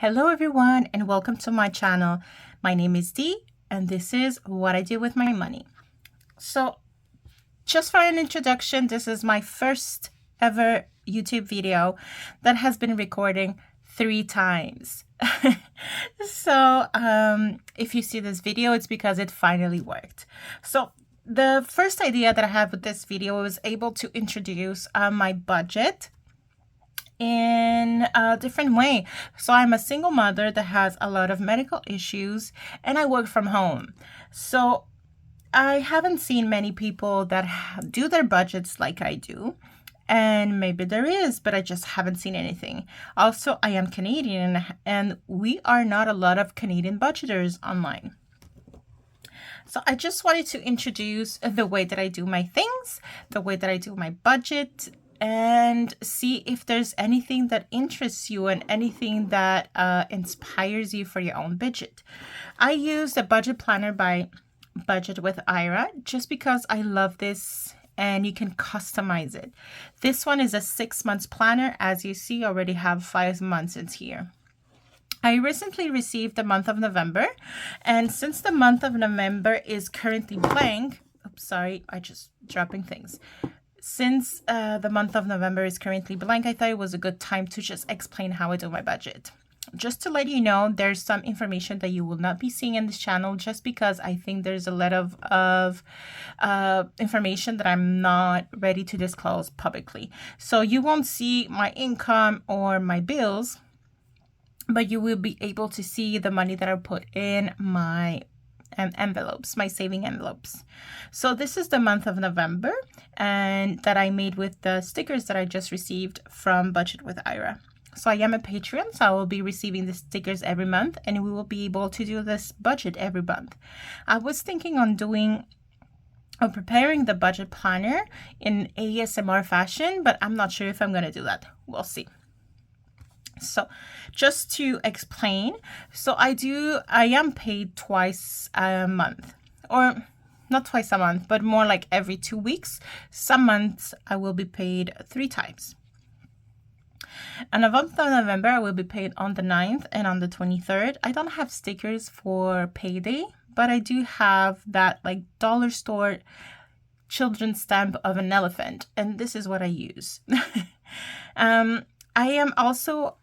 Hello everyone and welcome to my channel. My name is Dee and this is what I do with my money. So just for an introduction, this is my first ever YouTube video that has been recording 3 times. So if you see this video, it's because it finally worked. So the first idea that I have with this video was able to introduce my budget in a different way. So I'm a single mother that has a lot of medical issues and I work from home. So I haven't seen many people that do their budgets like I do. And maybe there is, but I just haven't seen anything. Also, I am Canadian and we are not a lot of Canadian budgeters online. So I just wanted to introduce the way that I do my things, the way that I do my budget, and see if there's anything that interests you and anything that inspires you for your own budget. I use the budget planner by BudgetWithIra just because I love this and you can customize it. This one is a 6 months planner. As you see, I already have 5 months in here. I recently received the month of November, and since the month of November is currently blank, oops, sorry, I just dropping things. Since the month of November is currently blank, I thought it was a good time to just explain how I do my budget. Just to let you know, there's some information that you will not be seeing in this channel just because I think there's a lot of information that I'm not ready to disclose publicly. So you won't see my income or my bills, but you will be able to see the money that I put in my envelopes, my saving envelopes. So this is the month of November and that I made with the stickers that I just received from BudgetWithIra. So I am a Patreon, so I will be receiving the stickers every month and we will be able to do this budget every month. I was thinking on preparing the budget planner in ASMR fashion, but I'm not sure if I'm going to do that. We'll see. So just to explain, so I am paid twice a month, or not twice a month, but more like every 2 weeks. Some months I will be paid 3 times. And the month of November, I will be paid on the 9th and on the 23rd. I don't have stickers for payday, but I do have that like dollar store children's stamp of an elephant. And this is what I use. I am also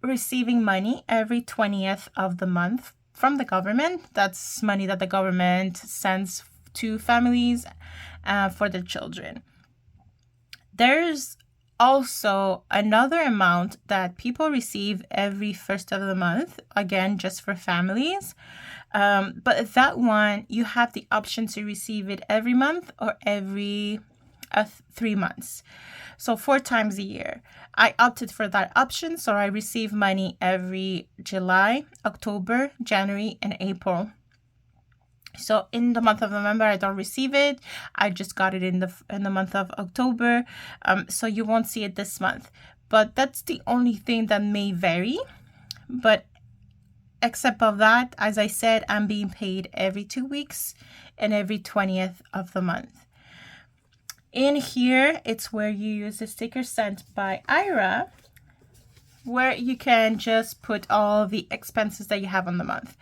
receiving money every 20th of the month from the government. That's money that the government sends to families for their children. There's also another amount that people receive every first of the month, again, just for families. But that one, you have the option to receive it every month or every 3 months. So 4 times a year. I opted for that option, so I receive money every July, October, January, and April. So in the month of November, I don't receive it. I just got it in the month of October. So you won't see it this month. But that's the only thing that may vary. But except of that, as I said, I'm being paid every 2 weeks and every 20th of the month. In here, it's where you use the sticker sent by Ira, where you can just put all the expenses that you have on the month.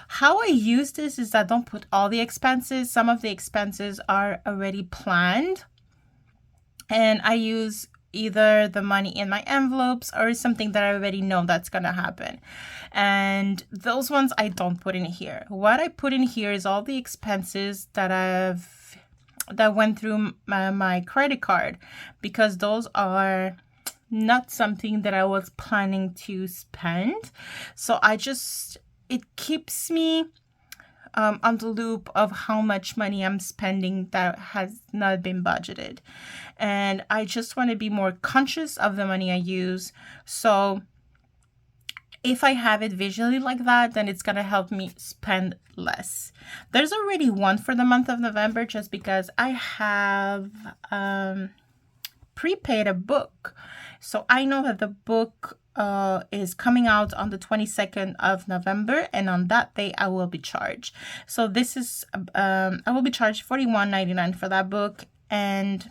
How I use this is I don't put all the expenses. Some of the expenses are already planned, and I use either the money in my envelopes or something that I already know that's gonna happen. And those ones I don't put in here. What I put in here is all the expenses that went through my credit card, because those are not something that I was planning to spend. So it keeps me on the loop of how much money I'm spending that has not been budgeted. And I just want to be more conscious of the money I use. So if I have it visually like that, then it's going to help me spend less. There's already one for the month of November just because I have prepaid a book. So I know that the book is coming out on the 22nd of November, and on that day I will be charged. So this is I will be charged $41.99 for that book, and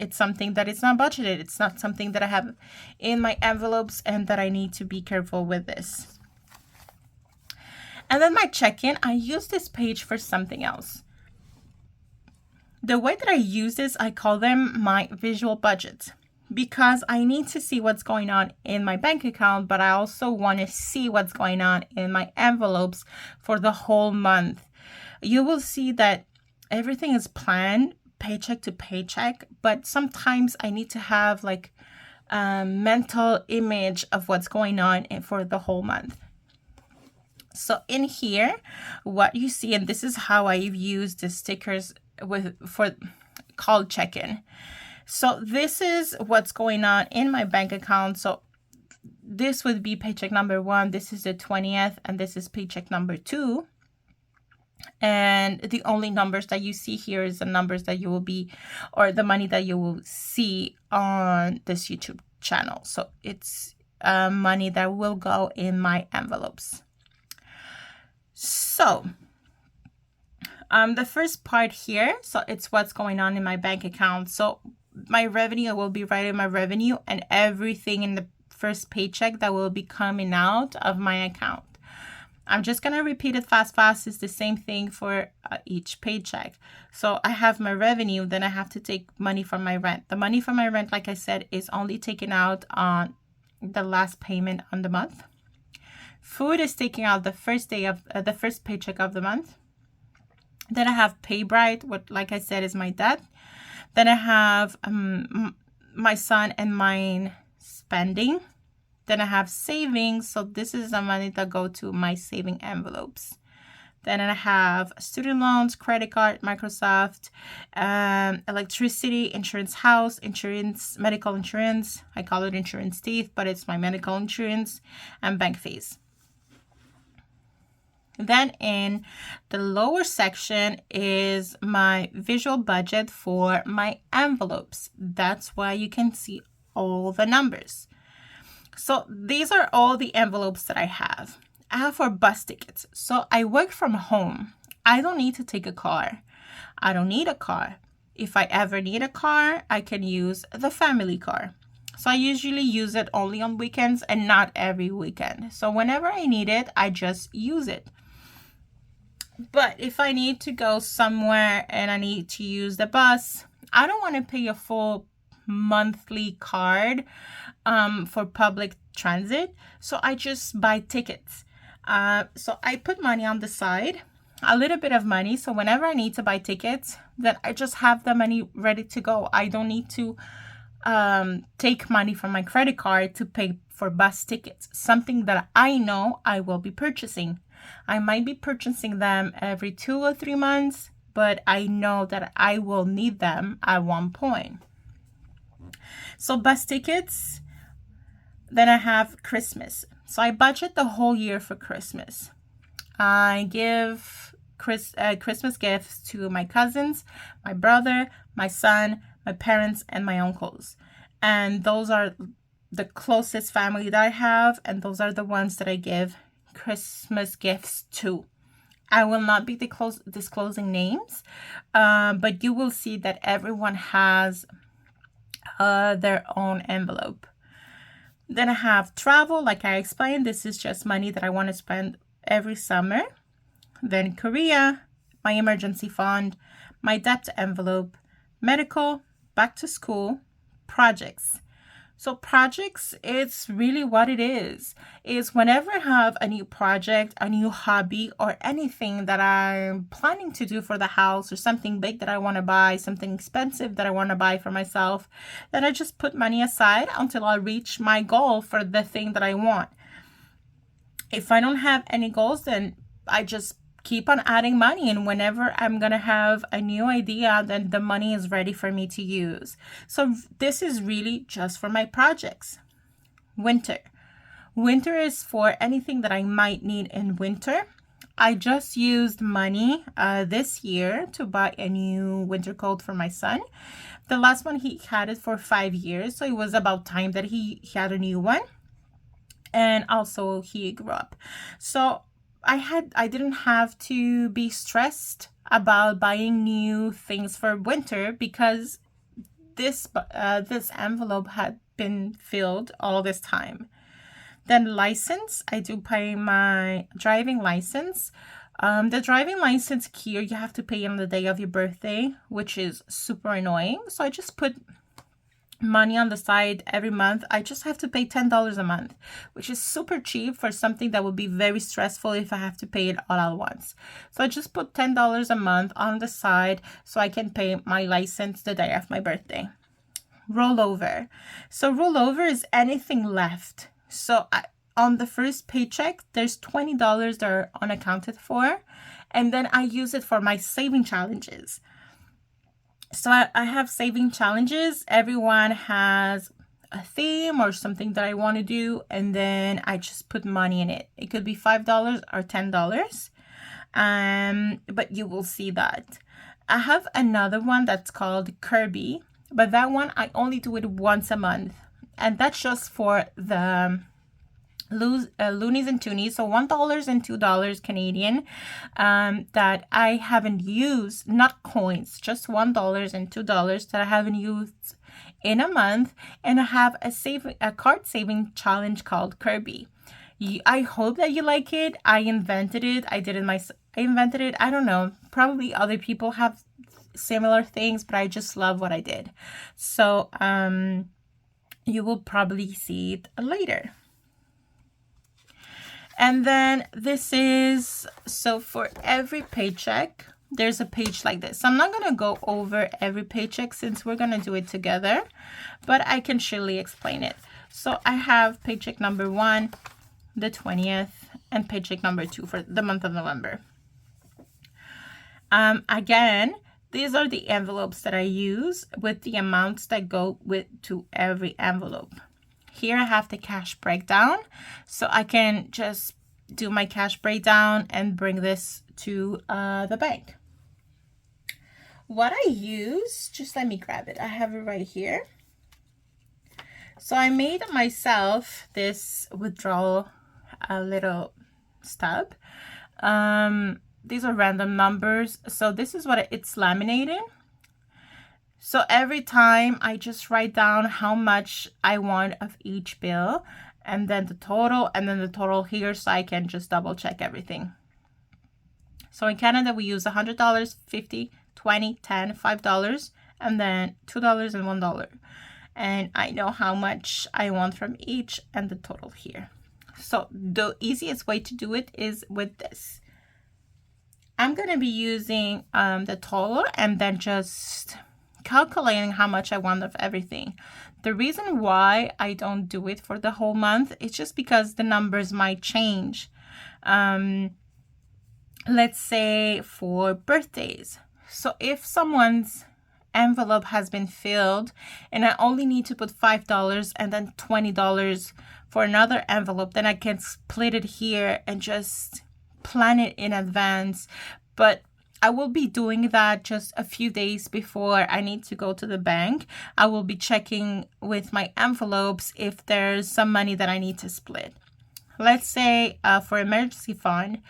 it's something that it's not budgeted. It's not something that I have in my envelopes and that I need to be careful with this. And then my check-in, I use this page for something else. The way that I use this, I call them my visual budgets, because I need to see what's going on in my bank account, but I also want to see what's going on in my envelopes for the whole month. You will see that everything is planned paycheck to paycheck, but sometimes I need to have like a mental image of what's going on for the whole month. So in here, what you see, and this is how I've used the stickers for called check-in. So this is what's going on in my bank account. So this would be paycheck number 1. This is the 20th, and this is paycheck number 2. And the only numbers that you see here is the numbers that you will be, or the money that you will see on this YouTube channel. So it's money that will go in my envelopes. So the first part here, so it's what's going on in my bank account. So my revenue, I will be writing my revenue and everything in the first paycheck that will be coming out of my account. I'm just going to repeat it fast. It's the same thing for each paycheck. So I have my revenue, then I have to take money from my rent. The money from my rent, like I said, is only taken out on the last payment on the month. Food is taken out the first day of the first paycheck of the month. Then I have PayBright, what, like I said, is my debt. Then I have my son and mine spending. Then I have savings. So this is the money that go to my saving envelopes. Then I have student loans, credit card, Microsoft, electricity, insurance house, insurance, medical insurance. I call it insurance teeth, but it's my medical insurance, and bank fees. Then in the lower section is my visual budget for my envelopes. That's why you can see all the numbers. So these are all the envelopes that I have. I have for bus tickets. So I work from home. I don't need to take a car. I don't need a car. If I ever need a car, I can use the family car. So I usually use it only on weekends and not every weekend. So whenever I need it, I just use it. But if I need to go somewhere and I need to use the bus, I don't want to pay a full monthly card for public transit. So I just buy tickets. So I put money on the side, a little bit of money. So whenever I need to buy tickets, then I just have the money ready to go. I don't need to take money from my credit card to pay for bus tickets, something that I know I will be purchasing. I might be purchasing them every 2 or 3 months, but I know that I will need them at one point. So bus tickets, then I have Christmas. So I budget the whole year for Christmas. I give Christmas gifts to my cousins, my brother, my son, my parents, and my uncles. And those are the closest family that I have, and those are the ones that I give Christmas gifts to. I will not be disclosing names, but you will see that everyone has their own envelope. Then I have travel, like I explained. This is just money that I want to spend every summer. Then Korea, my emergency fund, my debt envelope, medical, back to school, projects. So projects, it's really what it is whenever I have a new project, a new hobby, or anything that I'm planning to do for the house, or something big that I want to buy, something expensive that I want to buy for myself, then I just put money aside until I reach my goal for the thing that I want. If I don't have any goals, then I just keep on adding money, and whenever I'm gonna have a new idea, then the money is ready for me to use. So this is really just for my projects. Winter is for anything that I might need in winter. I just used money this year to buy a new winter coat for my son. The last one, he had it for 5 years, so it was about time that he had a new one. And also he grew up. So I didn't have to be stressed about buying new things for winter, because this envelope had been filled all this time. Then license, I do pay my driving license. The driving license here, you have to pay on the day of your birthday, which is super annoying. So I just put money on the side every month. I just have to pay $10 a month, which is super cheap for something that would be very stressful if I have to pay it all at once. So I just put $10 a month on the side so I can pay my license the day of my birthday. Rollover. So rollover is anything left. So on the first paycheck, there's $20 that are unaccounted for, and then I use it for my saving challenges. So I have saving challenges. Everyone has a theme or something that I want to do, and then I just put money in it. It could be $5 or $10, but you will see that. I have another one that's called Kirby, but that one I only do it once a month, and that's just for the loonies and toonies, so $1 and $2 Canadian, that I haven't used, not coins, just $1 and $2 that I haven't used in a month. And I have a card saving challenge called Kirby. I hope that you like it. I invented it. I invented it. I don't know. Probably other people have similar things, but I just love what I did. So you will probably see it later. And then this is, so for every paycheck, there's a page like this. I'm not going to go over every paycheck since we're going to do it together, but I can surely explain it. So I have paycheck number 1, the 20th, and paycheck number 2 for the month of November. Again, these are the envelopes that I use with the amounts that go to every envelope. Here I have the cash breakdown, so I can just do my cash breakdown and bring this to the bank. What I use, just let me grab it. I have it right here. So I made myself this withdrawal little stub. These are random numbers. So this is what it's laminated. So every time I just write down how much I want of each bill, and then the total here, so I can just double check everything. So in Canada, we use $100, $50, $20, $10, $5, and then $2 and $1. And I know how much I want from each and the total here. So the easiest way to do it is with this. I'm going to be using the total and then just calculating how much I want of everything. The reason why I don't do it for the whole month is just because the numbers might change. Let's say for birthdays. So if someone's envelope has been filled and I only need to put $5 and then $20 for another envelope, then I can split it here and just plan it in advance. But I will be doing that just a few days before I need to go to the bank. I will be checking with my envelopes if there's some money that I need to split. Let's say for emergency fund,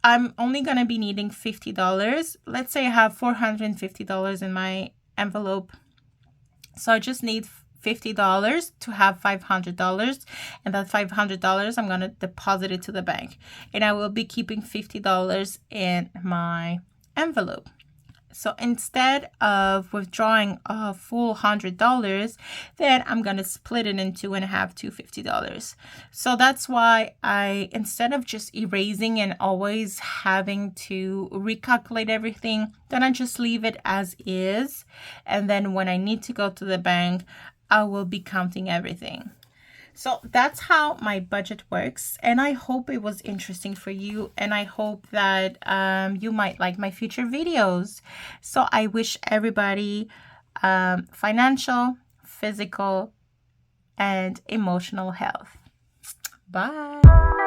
I'm only going to be needing $50. Let's say I have $450 in my envelope. So I just need $50 to have $500, and that $500 I'm going to deposit it to the bank, and I will be keeping $50 in my envelope. So instead of withdrawing a full $100, then I'm going to split it in two and have $250. So that's why instead of just erasing and always having to recalculate everything, then I just leave it as is. And then when I need to go to the bank, I will be counting everything. So that's how my budget works, and I hope it was interesting for you, and I hope that you might like my future videos. So I wish everybody financial, physical, and emotional health. Bye.